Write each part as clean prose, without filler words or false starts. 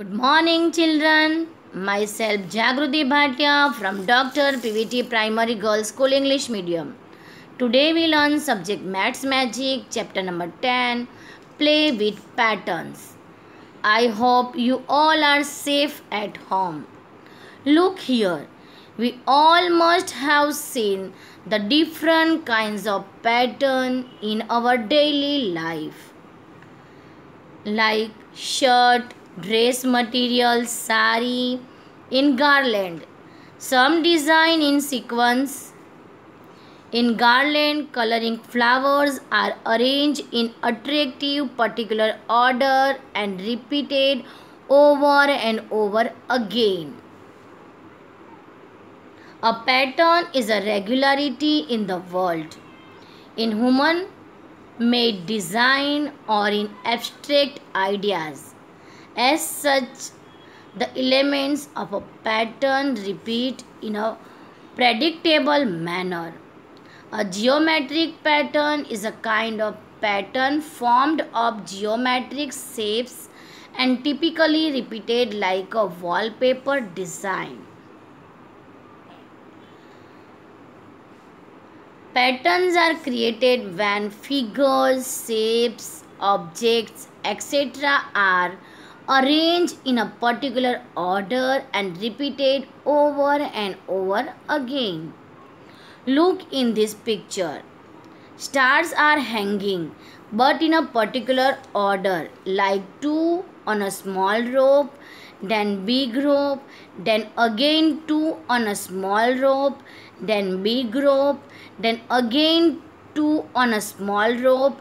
Good morning, children. Myself Jagruti Bhatia from Dr. PVT Primary Girls School English Medium. Today we learn subject Maths Magic, chapter number 10, Play with Patterns. I hope you all are safe at home. Look here. We all must have seen the different kinds of pattern in our daily life, like shirt, dress material, sari, in garland. Some design in sequence. In garland, coloring flowers are arranged in attractive particular order and repeated over and over again. A pattern is a regularity in the world, in human made design or in abstract ideas. As such, the elements of a pattern repeat in a predictable manner. A geometric pattern is a kind of pattern formed of geometric shapes and typically repeated like a wallpaper design. Patterns are created when figures, shapes, objects, etc. are arranged in a particular order and repeated over and over again. Look in this picture. Stars are hanging but in a particular order, like two on a small rope, then big rope, then again two on a small rope, then big rope, then again two on a small rope.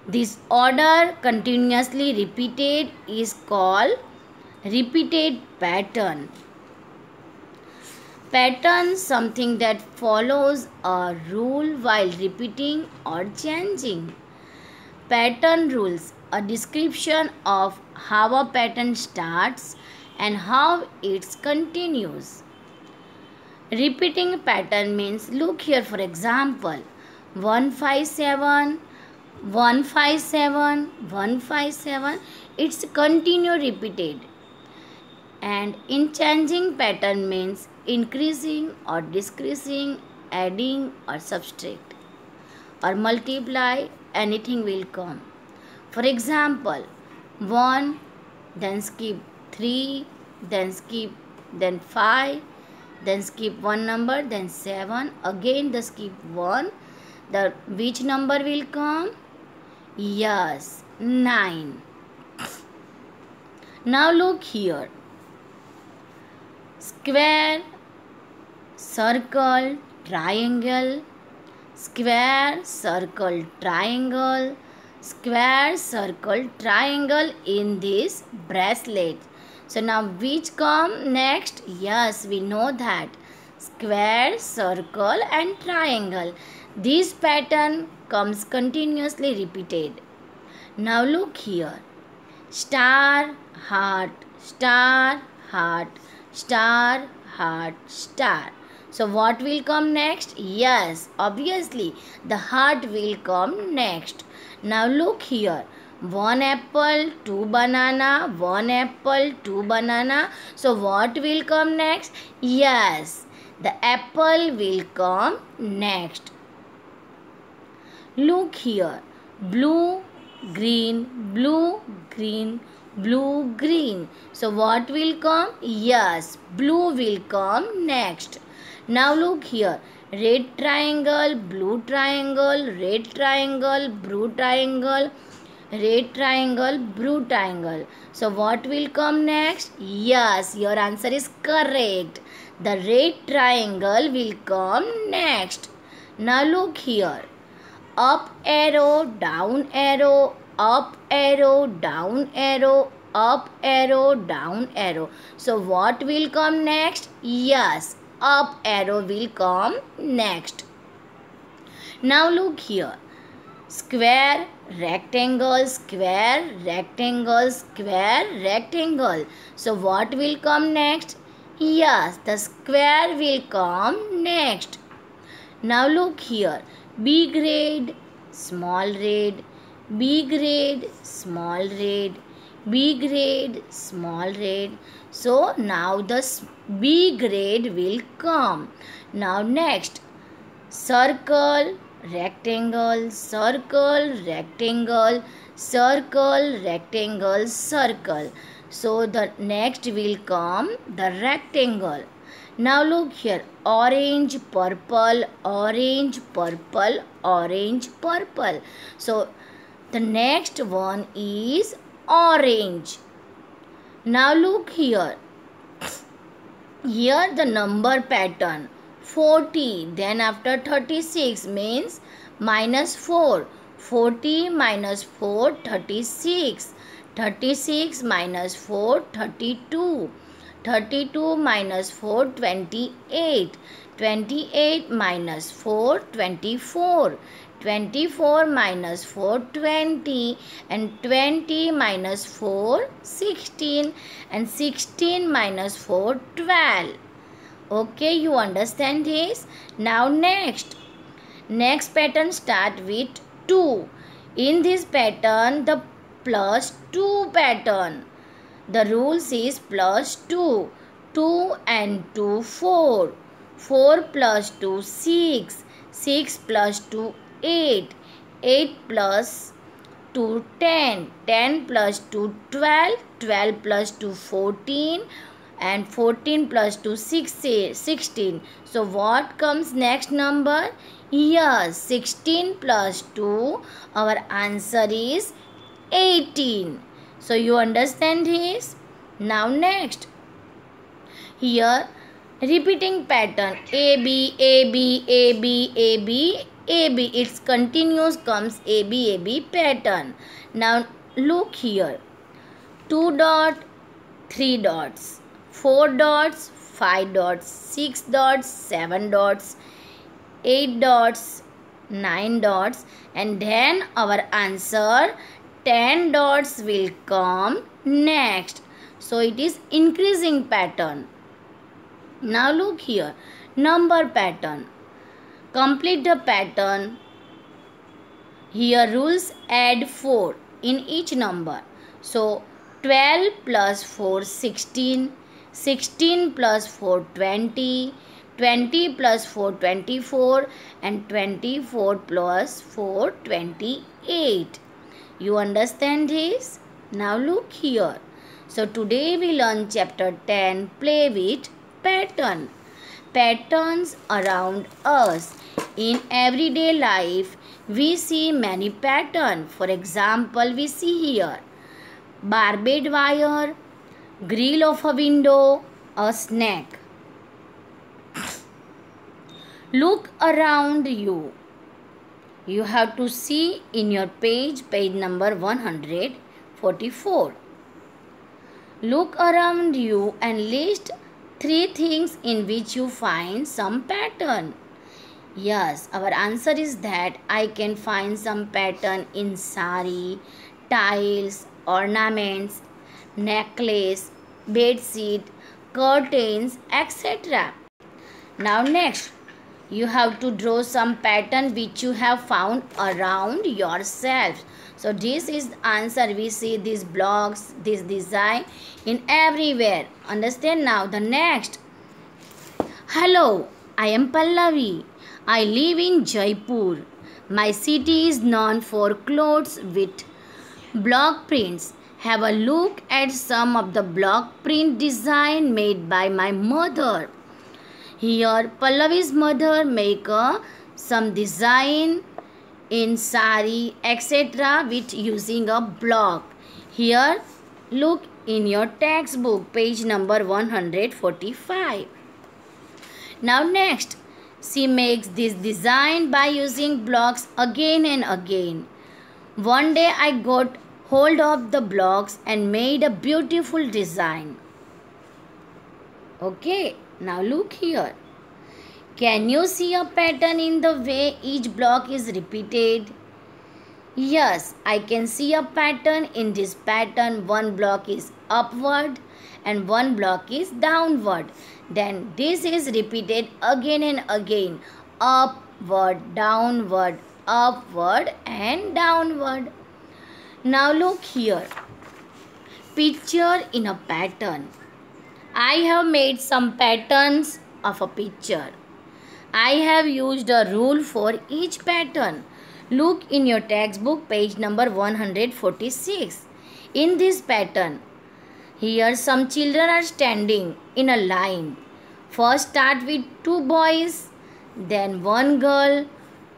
This order continuously repeated is called repeated pattern. Pattern, something that follows a rule while repeating or changing. Pattern rules, a description of how a pattern starts and how it continues. Repeating pattern means, look here for example, 157, 157, 157, it's continue repeated. And in changing pattern means increasing or decreasing, adding or subtract or multiply, anything will come. For example, 1, then skip 3, then skip, then 5, then skip one number, then 7, again the skip 1, the which number will come? Yes, 9. Now look here. Square, circle, triangle, square, circle, triangle, square, circle, triangle in this bracelet. So now which come next? Yes, we know that. Square, circle and triangle. This pattern comes continuously repeated. Now look here. Star, heart, star, heart, star, heart, star. So what will come next? Yes, obviously the heart will come next. Now look here. 1 apple, 2 banana, 1 apple, 2 banana. So what will come next? Yes, the apple will come next. Look here. Blue, green, blue, green, blue, green. So what will come? Yes, blue will come next. Now look here. Red triangle, blue triangle, red triangle, blue triangle, red triangle, blue triangle. So what will come next? Yes, your answer is correct. The red triangle will come next. Now look here. Up arrow, down arrow, up arrow, down arrow, up arrow, down arrow. So what will come next? Yes, up arrow will come next. Now look here. Square, rectangle, square, rectangle, square, rectangle. So what will come next? Yes, the square will come next. Now look here. Big red, small red, big red, small red, big red, small red. So now the big red will come. Now next, circle, rectangle, circle, rectangle, circle, rectangle, circle. So the next will come the rectangle. Now look here, orange, purple, orange, purple, orange, purple. So the next one is orange. Now look here. Here the number pattern 40, then after 36 means minus 4. 40 minus 4, 36. 36 minus 4, 32. 32 minus 4, 28. 28 minus 4, 24. 24 minus 4, 20, and 20 minus 4, 16, and 16 minus 4, 12. Okay, you understand this? Now next pattern start with 2. In this pattern, the plus 2 pattern. The rules is plus 2. 2 and 2, 4. 4 plus 2, 6. 6 plus 2, 8. 8 plus 2, 10. 10 plus 2, 12. 12 plus 2, 14. And 14 plus 2, 16. So what comes next number? Yes, 16 plus 2. Our answer is 18. So you understand this? Now next. Here repeating pattern AB, AB, AB, AB, AB. Its continuous comes AB, AB pattern. Now look here. 2 dot, 3 dots, 4 dots, 5 dots, 6 dots, 7 dots, 8 dots, 9 dots, and then our answer 10 dots will come next. So it is increasing pattern. Now look here, number pattern. Complete the pattern. Here rules add 4 in each number. So 12 plus 4, 16. 16 plus 4, 20. 20 plus 4, 24. And 24 plus 4, 28. You understand this? Now look here. So today we learn chapter 10, play with pattern. Patterns around us. In everyday life, we see many patterns. For example, we see here barbed wire, grill of a window, a snake. Look around you. You have to see in your page number 144. Look around you and list 3 things in which you find some pattern. Yes, our answer is that I can find some pattern in sari, tiles, ornaments, necklace, bedsheet, curtains, etc. Now next, you have to draw some pattern which you have found around yourself. So this is the answer. We see these blocks, this design in everywhere. Understand now? The next. Hello, I am Pallavi. I live in Jaipur. My city is known for clothes with block prints. Have a look at some of the block print design made by my mother. Here Pallavi's mother make some design in sari etc. with using a block. Here look in your textbook page number 145. Now next, she makes this design by using blocks again and again. One day I got hold of the blocks and made a beautiful design. Okay, now look here. Can you see a pattern in the way each block is repeated? Yes, I can see a pattern. In this pattern, one block is upward and one block is downward. Then this is repeated again and again. Upward, downward, upward and downward. Now look here. picture in a pattern. I have made some patterns of a picture. I have used a rule for each pattern. Look in your textbook, page number 146. In this pattern, here some children are standing in a line. First start with 2 boys, then 1 girl,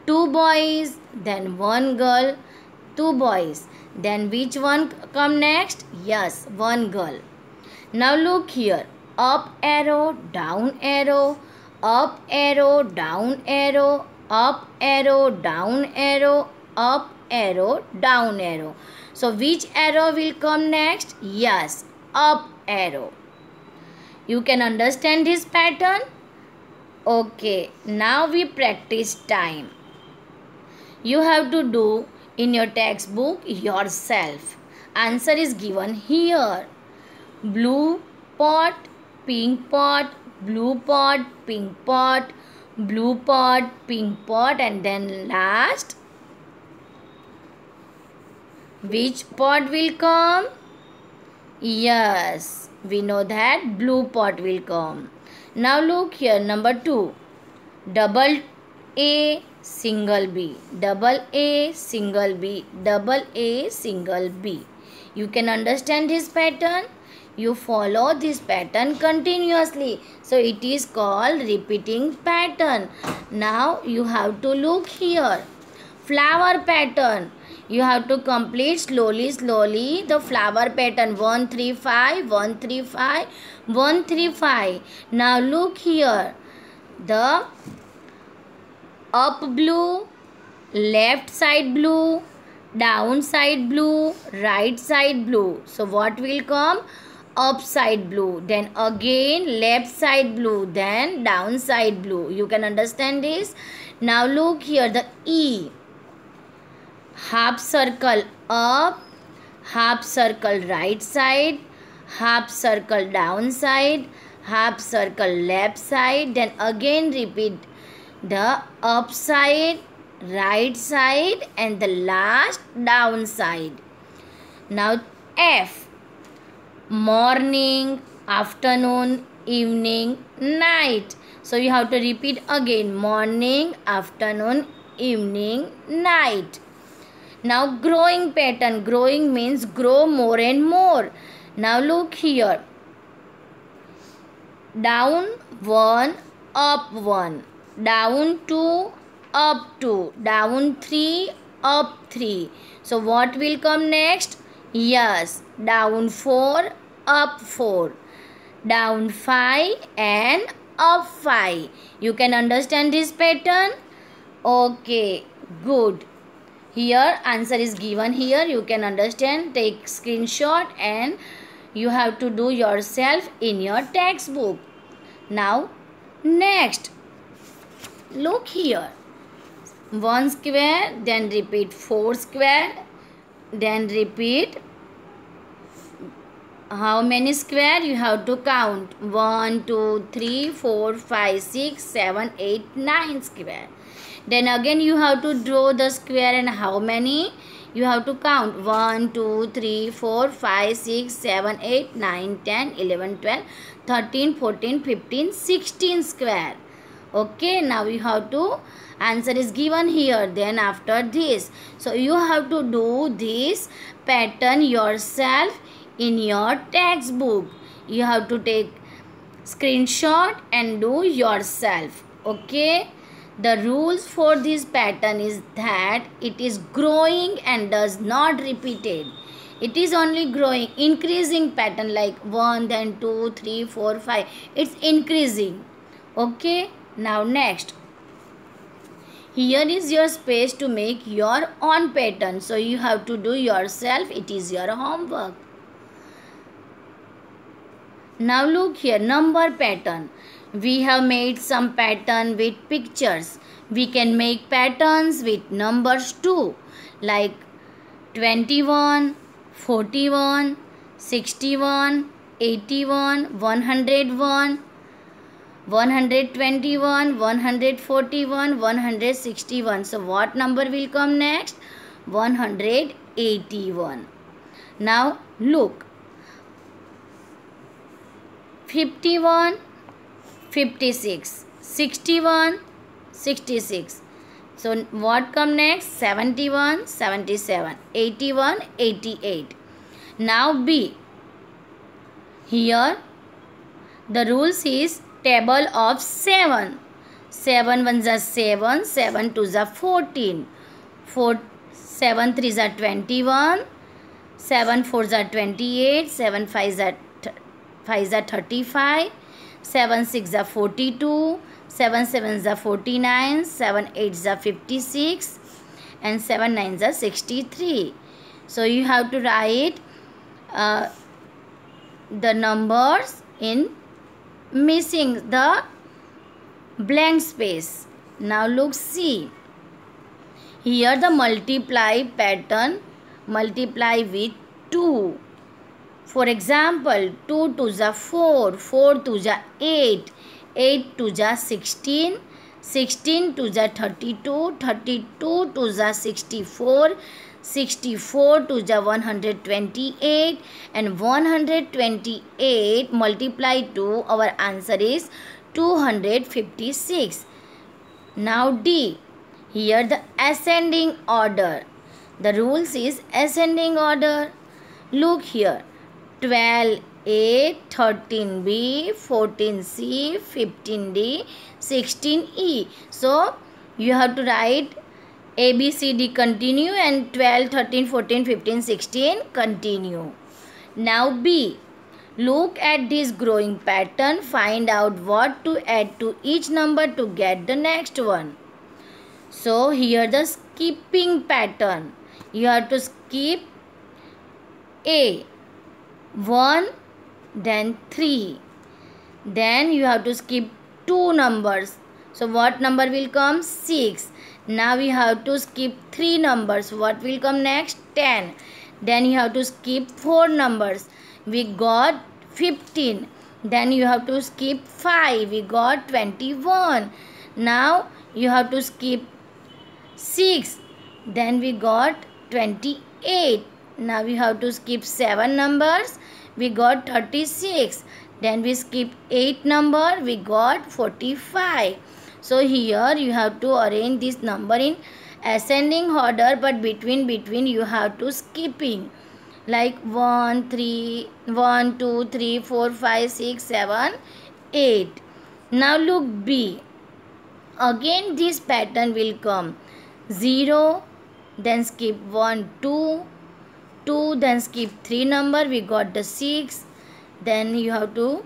2 boys, then 1 girl, 2 boys. Then which one come next? Yes, 1 girl. Now look here. Up arrow, down arrow, up arrow, down arrow, up arrow, down arrow, up arrow, down arrow. So which arrow will come next? Yes, up arrow. You can understand this pattern? Okay, now we practice time. You have to do in your textbook yourself. Answer is given here. Blue pot, pink pot, blue pot, pink pot, blue pot, pink pot, and then last, which pot will come? Yes, we know that blue pot will come. Now look here, number 2. Double A, single B, double A, single B, double A, single B. You can understand this pattern? You follow this pattern continuously. So it is called repeating pattern. Now you have to look here. Flower pattern. You have to complete slowly the flower pattern. 1 3 5, 1 3 5, 1 3 5. Now look here. The up blue, left side blue, down side blue, right side blue. So what will come? Up side blue, then again left side blue, then down side blue. You can understand this? Now look here, the E. Half circle up, half circle right side, half circle down side, half circle left side, then again repeat the up side, right side, and the last down side. Now F. Morning, afternoon, evening, night. So you have to repeat again. Morning, afternoon, evening, night. Now growing pattern. Growing means grow more and more. Now look here. Down 1, up 1. Down 2, up 2. Down 3, up 3. So what will come next? Yes, down 4, up 4. Down 5 and up 5. You can understand this pattern? Okay, good. Here answer is given here. You can understand. Take screenshot and you have to do yourself in your textbook. Now next, look here. 1 square, then repeat 4 square, then repeat how many square you have to count. 1 2 3 4 5 6 7 8 9 square. Then again you have to draw the square, and how many you have to count. 1 2 3 4 5 6 7 8 9 10 11 12 13 14 15 16 square. Okay, now you have to, answer is given here. Then after this, so you have to do this pattern yourself in your textbook. You have to take screenshot and do yourself. Okay, the rules for this pattern is that it is growing and does not repeated. It is only growing, increasing pattern, like 1 then 2 3 4 5. It's increasing. Okay, now next, here is your space to make your own pattern. So you have to do yourself. It is your homework. Now look here, number pattern. We have made some pattern with pictures. We can make patterns with numbers too, like 21, 41, 61, 81, 101, 121, 141, 161. So what number will come next? 181. Now look, 51, 56, 61, 66. So what come next? 71, 77, 81, 88. Now B. Here the rules is table of 7. 7 ones are 7, 7 twos are 14, 7 threes are 21, 7 fours are 28, 7 fives are 35, 7 six are 42, 7 sevens are 49, 7 eights are 56, and 7 nines are 63. So you have to write the numbers in missing the blank space. Now look, see. Here the multiply pattern, multiply with 2. For example, 2 twos are 4, 4 twos are 8, 8 twos are 16, 16 twos are 32, 32 twos are 64, 64 twos are 128, and 128 multiplied to our answer is 256. Now D. Here the ascending order. The rules is ascending order. Look here. 12A, 13B, 14C, 15D, 16E. So you have to write A, B, C, D continue and 12, 13, 14, 15, 16 continue. Now B. Look at this growing pattern. Find out what to add to each number to get the next one. So here the skipping pattern. You have to skip A. 1, then 3. Then you have to skip 2 numbers. So what number will come? 6. Now we have to skip 3 numbers. What will come next? 10. Then you have to skip 4 numbers. We got 15. Then you have to skip 5. We got 21. Now you have to skip 6. Then we got 28. Now we have to skip 7 numbers. We got 36. Then we skip 8 number. We got 45. So here you have to arrange this number in ascending order, but between you have to skipping. Like 1, 3, 1, 2, 3, 4, 5, 6, 7, 8. Now look B. Again this pattern will come. 0, then skip 1, 2, 2, then skip 3 number. We got the 6. Then you have to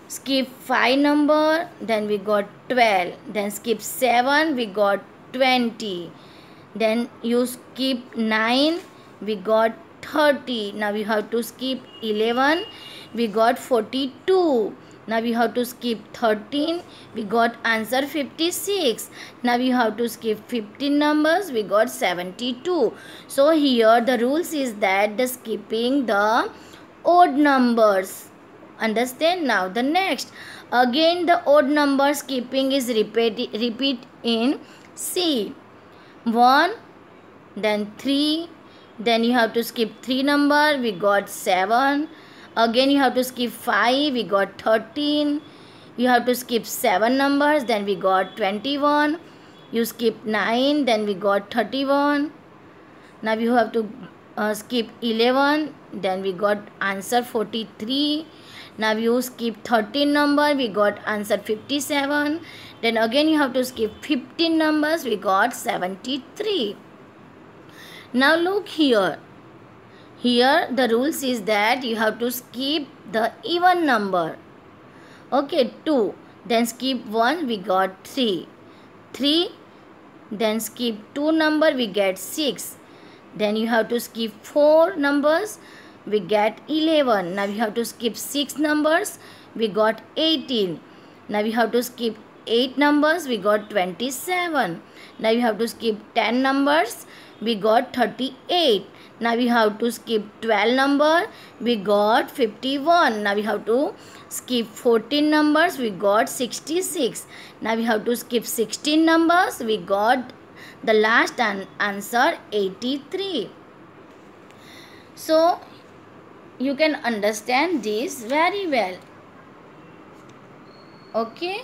skip 5 number. Then we got 12. Then skip 7. We got 20. Then you skip 9. We got 30. Now we have to skip 11. We got 42. Now we have to skip 13. We got answer 56. Now we have to skip 15 numbers. We got 72. So here the rules is that the skipping the odd numbers. Understand? Now the next. Again the odd number skipping is repeat in C. 1, then 3. Then you have to skip 3 number. We got 7. Again you have to skip 5. We got 13. You have to skip 7 numbers. Then we got 21. You skip 9. Then we got 31. Now you have to skip 11. Then we got answer 43. Now you skip 13 number. We got answer 57. Then again you have to skip 15 numbers. We got 73. Now look here. Here the rules is that you have to skip the even number. Okay, 2. Then skip 1. We got 3. 3. Then skip 2 number. We get 6. Then you have to skip 4 numbers. We get 11. Now you have to skip 6 numbers. We got 18. Now you have to skip 8 numbers. We got 27. Now you have to skip 10 numbers. We got 38. Now we have to skip 12 number. We got 51. Now we have to skip 14 numbers. We got 66. Now we have to skip 16 numbers. We got the last answer 83. So you can understand this very well. Okay.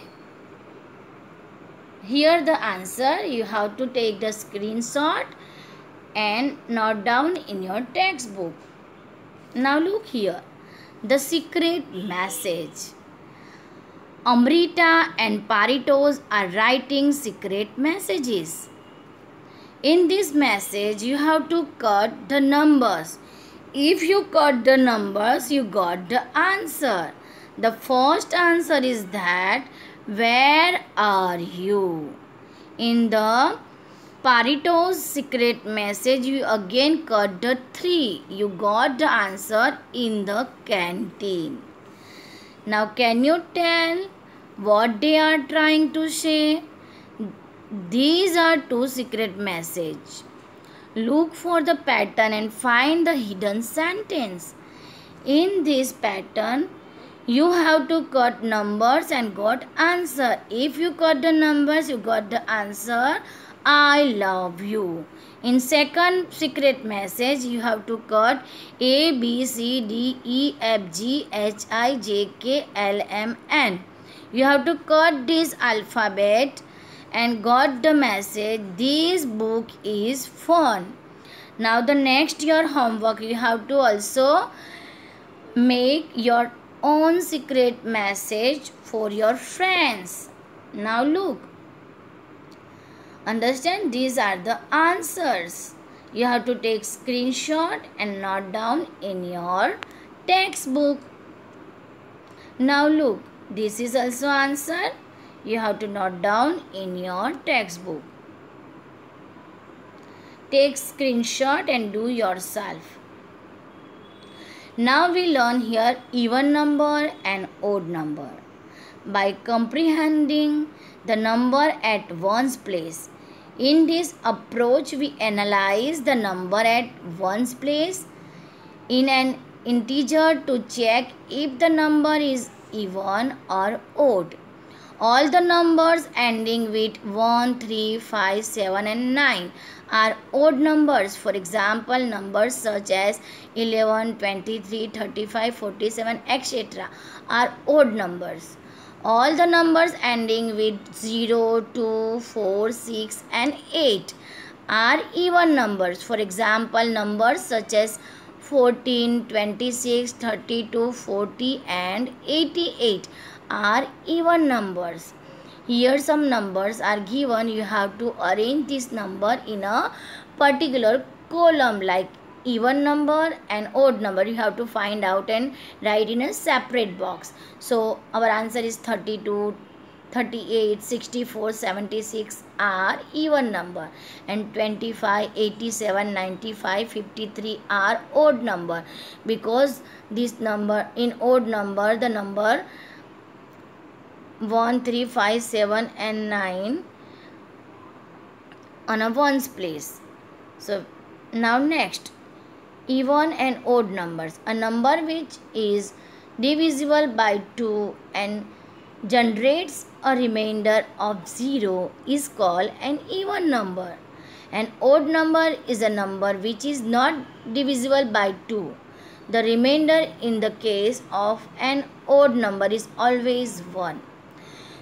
Here the answer, you have to take the screenshot and note down in your textbook. Now look here, the secret message. Amrita and Paritos are writing secret messages. In this message, you have to cut the numbers. If you cut the numbers, you got the answer. The first answer is that, where are you? In the Parito's secret message, you again cut the 3. You got the answer, in the canteen. Now can you tell what they are trying to say? These are 2 secret messages. Look for the pattern and find the hidden sentence. In this pattern, you have to cut numbers and got answer. If you cut the numbers, you got the answer, I love you. In second secret message, you have to cut A, B, C, D, E, F, G, H, I, J, K, L, M, N. You have to cut this alphabet and got the message, this book is fun. Now the next your homework, you have to also make your own secret message for your friends. Now look, understand, these are the answers. You have to take screenshot and note down in your textbook. Now look, this is also answer. You have to note down in your textbook. Take screenshot and do yourself. Now we learn here even number and odd number. By comprehending the number at one's place. In this approach, we analyze the number at one's place in an integer to check if the number is even or odd. All the numbers ending with 1, 3, 5, 7 and 9 are odd numbers. For example, numbers such as 11, 23, 35, 47, etc. are odd numbers. All the numbers ending with 0, 2, 4, 6 and 8 are even numbers. For example, numbers such as 14, 26, 32, 40 and 88 are even numbers. Here some numbers are given. You have to arrange this number in a particular column, like even number and odd number. You have to find out and write in a separate box. So our answer is 32, 38, 64, 76 are even number, and 25, 87, 95, 53 are odd number, because this number in odd number, the number 1, 3, 5, 7 and 9 on a ones place. So now next, even and odd numbers. A number which is divisible by 2 and generates a remainder of 0 is called an even number. An odd number is a number which is not divisible by 2. The remainder in the case of an odd number is always 1.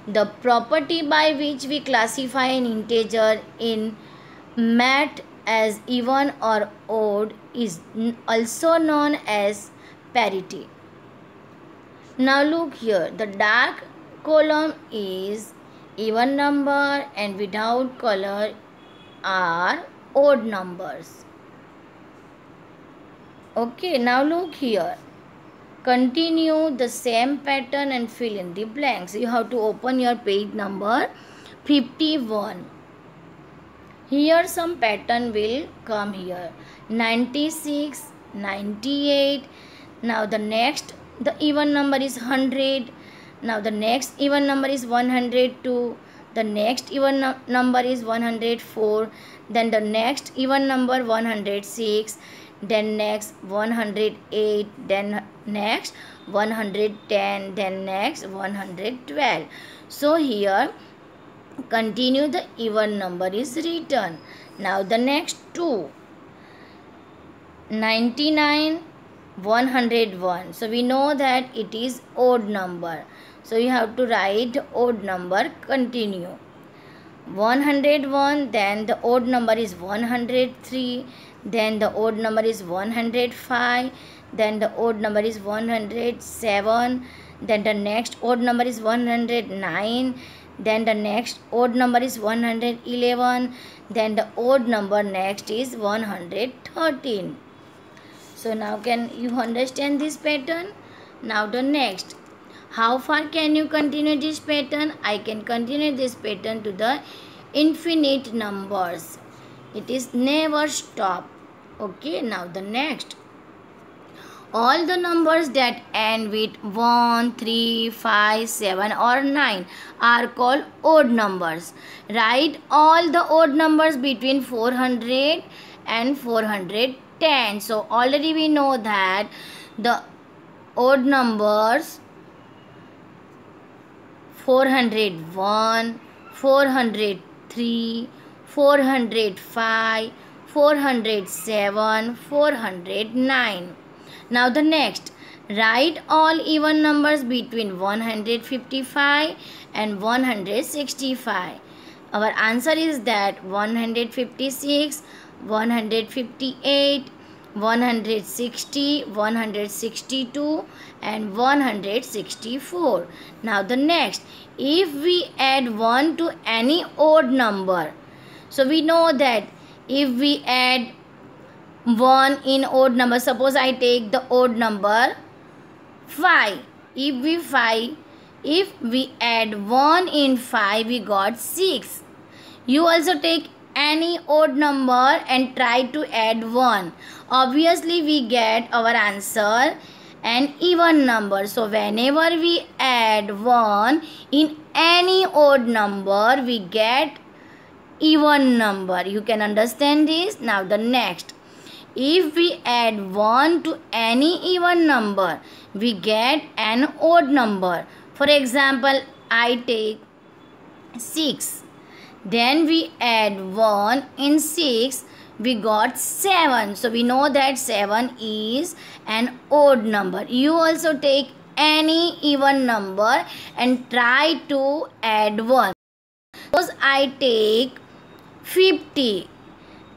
The property by which we classify an integer in math as even or odd is also known as parity. Now look here, the dark column is even number and without color are odd numbers. Okay, now look here. Continue the same pattern and fill in the blanks. You have to open your page number 51. Here some pattern will come here. 96, 98. Now the next, the even number is 100. Now the next even number is 102. The next even number is 104. Then the next even number 106. Then next 108. Then next 110. Then next 112. So here continue the even number is written. Now the next two. 99, 101. So we know that it is odd number. So you have to write odd number. Continue. 101, then the odd number is 103, then the odd number is 105, then the odd number is 107, then the next odd number is 109, then the next odd number is 111, then the odd number next is 113. So now can you understand this pattern? Now the next. How far can you continue this pattern? I can continue this pattern to the infinite numbers. It is never stop. Okay, now the next. All the numbers that end with 1, 3, 5, 7 or 9 are called odd numbers. Write all the odd numbers between 400 and 410. So already we know that the odd numbers 401, 403, 405, 407, 409. Now the next, write all even numbers between 155 and 165. Our answer is that 156, 158, 160, 162 and 164. Now the next, if we add 1 to any odd number, so we know that if we add 1 in odd number, suppose I take the odd number 5. If we add 1 in 5, we got 6. You also take any odd number and try to add 1. Obviously we get our answer an even number. So whenever we add 1 in any odd number, we get even number. You can understand this. Now the next, if we add 1 to any even number, we get an odd number. For example, I take 6. Then we add 1 in 6, we got 7. So we know that 7 is an odd number. You also take any even number and try to add 1. Suppose I take 50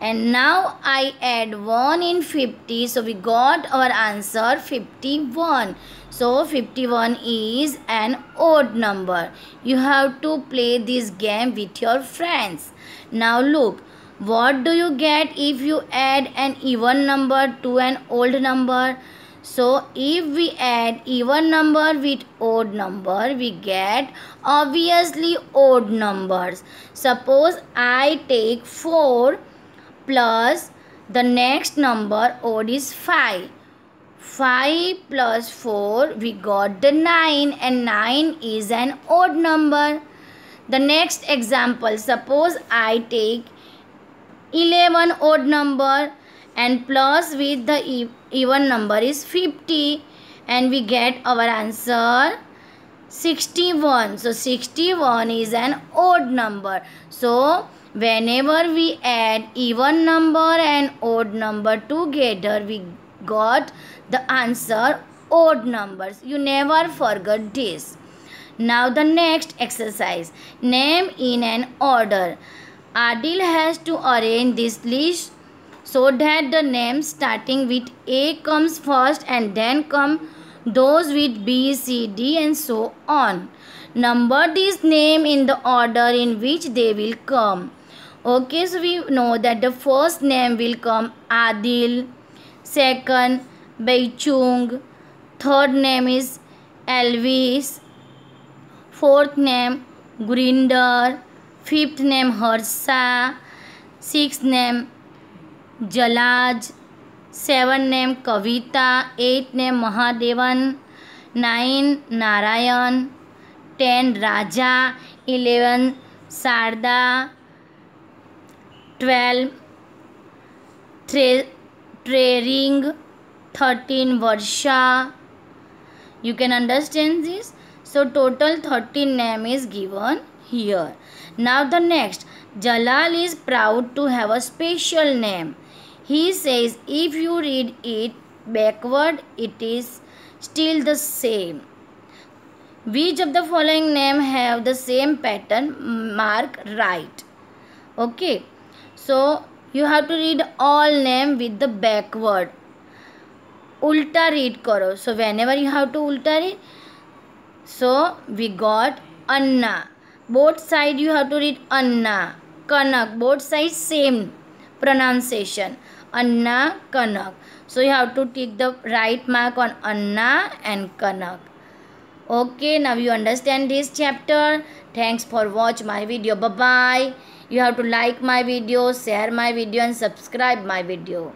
and now I add 1 in 50. So we got our answer 51. So 51 is an odd number. You have to play this game with your friends. Now look, what do you get if you add an even number to an odd number? So if we add even number with odd number, we get obviously odd numbers. Suppose I take 4 plus the next number odd is 5. 5 plus 4, we got the 9 and 9 is an odd number. The next example, suppose I take 11 odd number and plus with the even number is 50 and we get our answer 61. So 61 is an odd number. So whenever we add even number and odd number together, we got the answer odd numbers. You never forget this. Now the next exercise, name in an order. Adil has to arrange this list so that the names starting with A comes first and then come those with B, C, D and so on. Number these names in the order in which they will come. Okay, so we know that the first name will come Adil, second Baichung, third name is Elvis, fourth name Gurinder, fifth name Harsha, sixth name Jalaj, seventh name Kavita, eighth name Mahadevan, 9 Narayan, 10 Raja, 11 Sarda, 12 Trering, 13 Varsha. You can understand this. So total 13 name is given here. Now the next, Jalal is proud to have a special name. He says if you read it backward, it is still the same. Which of the following name have the same pattern? Mark right. Okay. So you have to read all name with the backward. Ulta read karo. So whenever you have to ulta read. So we got Anna. Both side you have to read Anna. Kanak. Both sides same pronunciation. Anna, Kanak. So you have to take the right mark on Anna and Kanak. Okay, now you understand this chapter. Thanks for watch my video. Bye bye. You have to like my video, share my video and subscribe my video.